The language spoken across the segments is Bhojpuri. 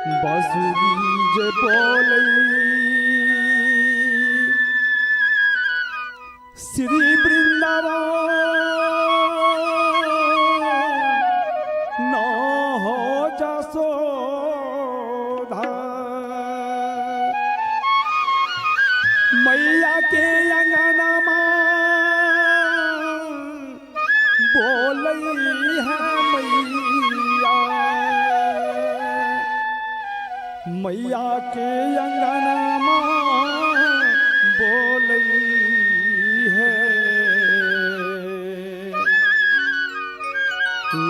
बांसुरी जे बोलई श्री वृंदावन न हो जसोधा मैया के अंगनमा बोलई है मैया मैया के अंगनमा बोलई है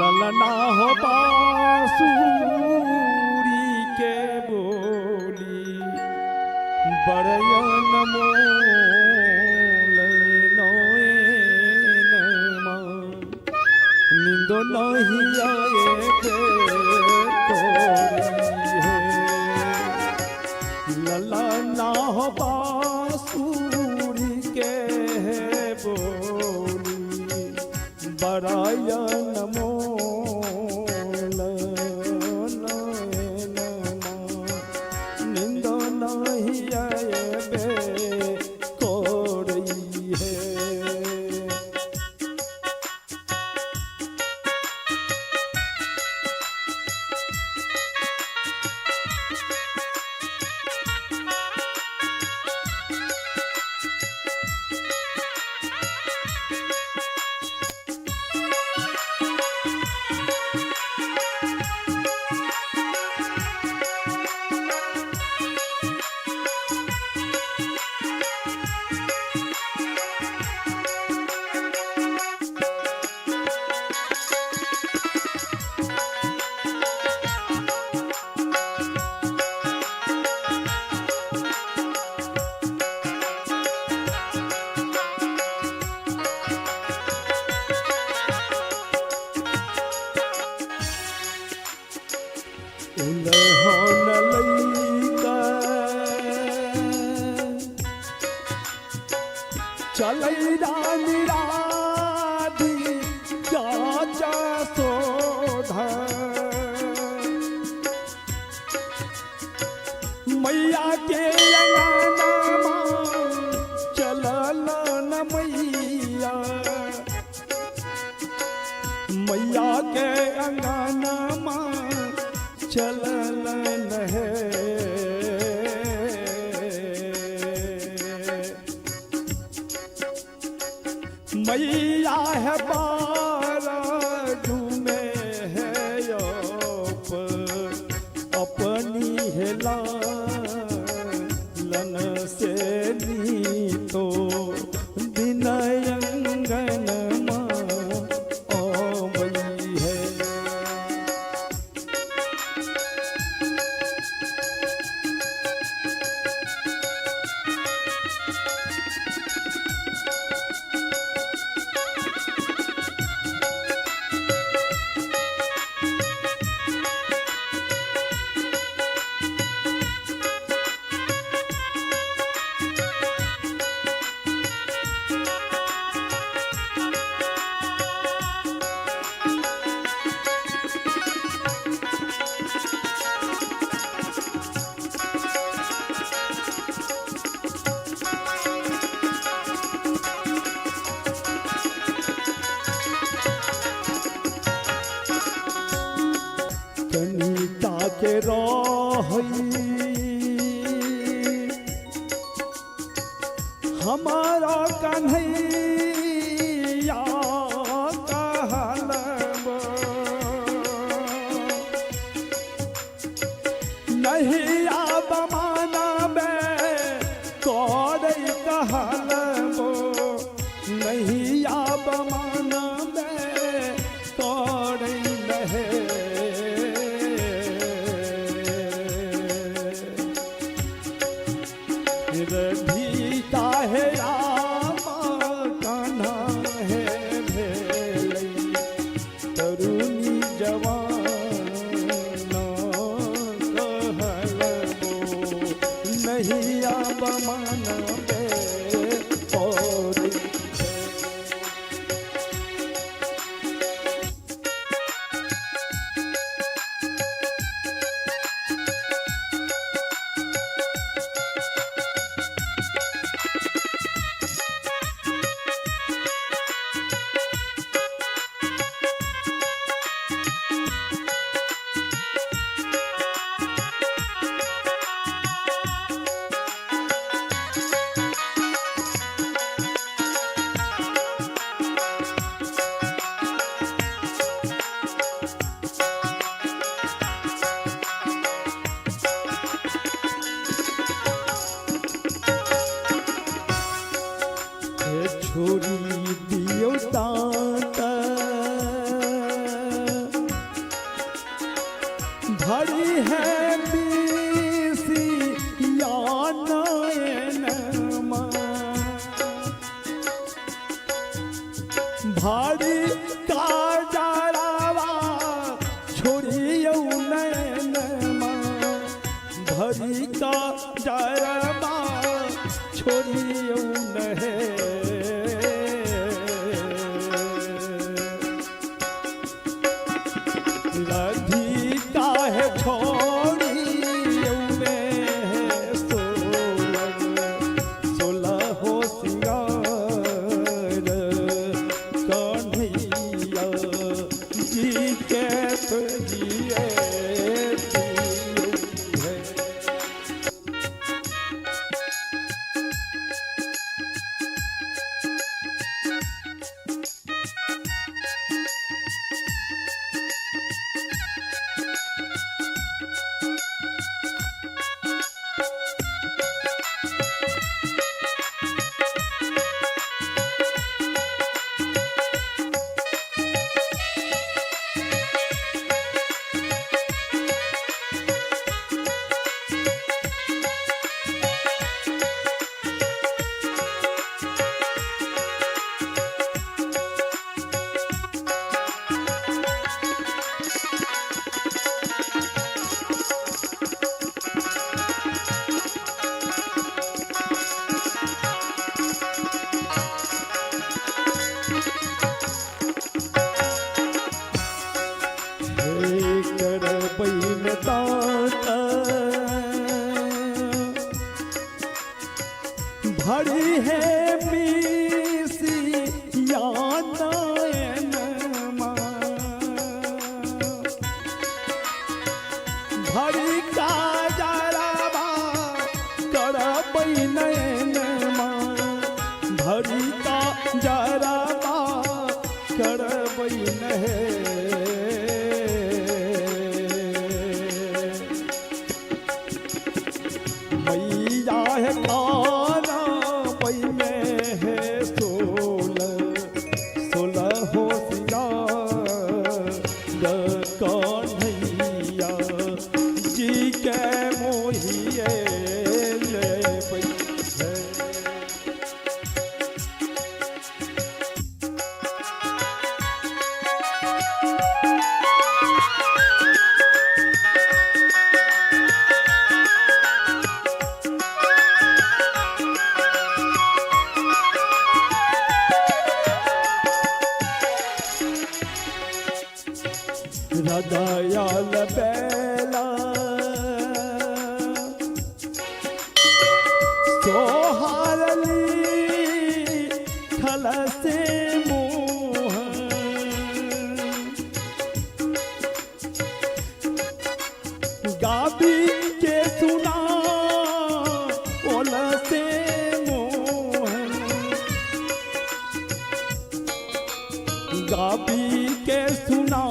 ललना हो बांसुरी के बोली बरयन मोल नोएनमा नींदो नहीं आए कोरी है ललना हो बांसुरी के बोली बरयन मोल नोएनमा नींदो नहीं आए कोरी है। उलहन लइका चलई रानी राधी क्या जसोधा मैया के अंगनमा चलल न मैया मैया के अंगनमा चलल है मैया है बारजू में है अपनी हेला लन से नी तो विनयंगन कनिता के रही हमारा कन्हैया कहलब नहीं आब मानबे करे कहलब नहीं आब मानबे करे लहे रधिका है रामा कान्हा है भेलई तरुणी जवान कहलबो नहीं आब मानबे और भरी है बीसी या नयनमा भारी का जरावा छोड़ियो नयनमा भरी का जरावा छोड़ियो नहे राधिका है छोड़ी सोलह हो सिंगार कन्हैया जी के तो जिए भरी है बीसी या नयनमा भरी का जरावा करबै नयनमा भरी का जरावा करबै नहे मैया है खाना पई में है सोलह हो सिंगार कन्हैया जी के मोहिए ले पई है दयाल बेला सोहारली खल से मोह गाबी के सुना ओल से मोह गाबी के सुना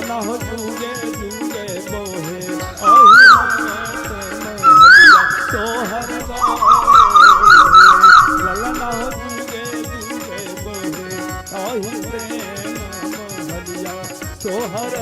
ना हो जुगे जुगे बोहे सोहर लला ना हो जुगे जुगे बोहे सोहर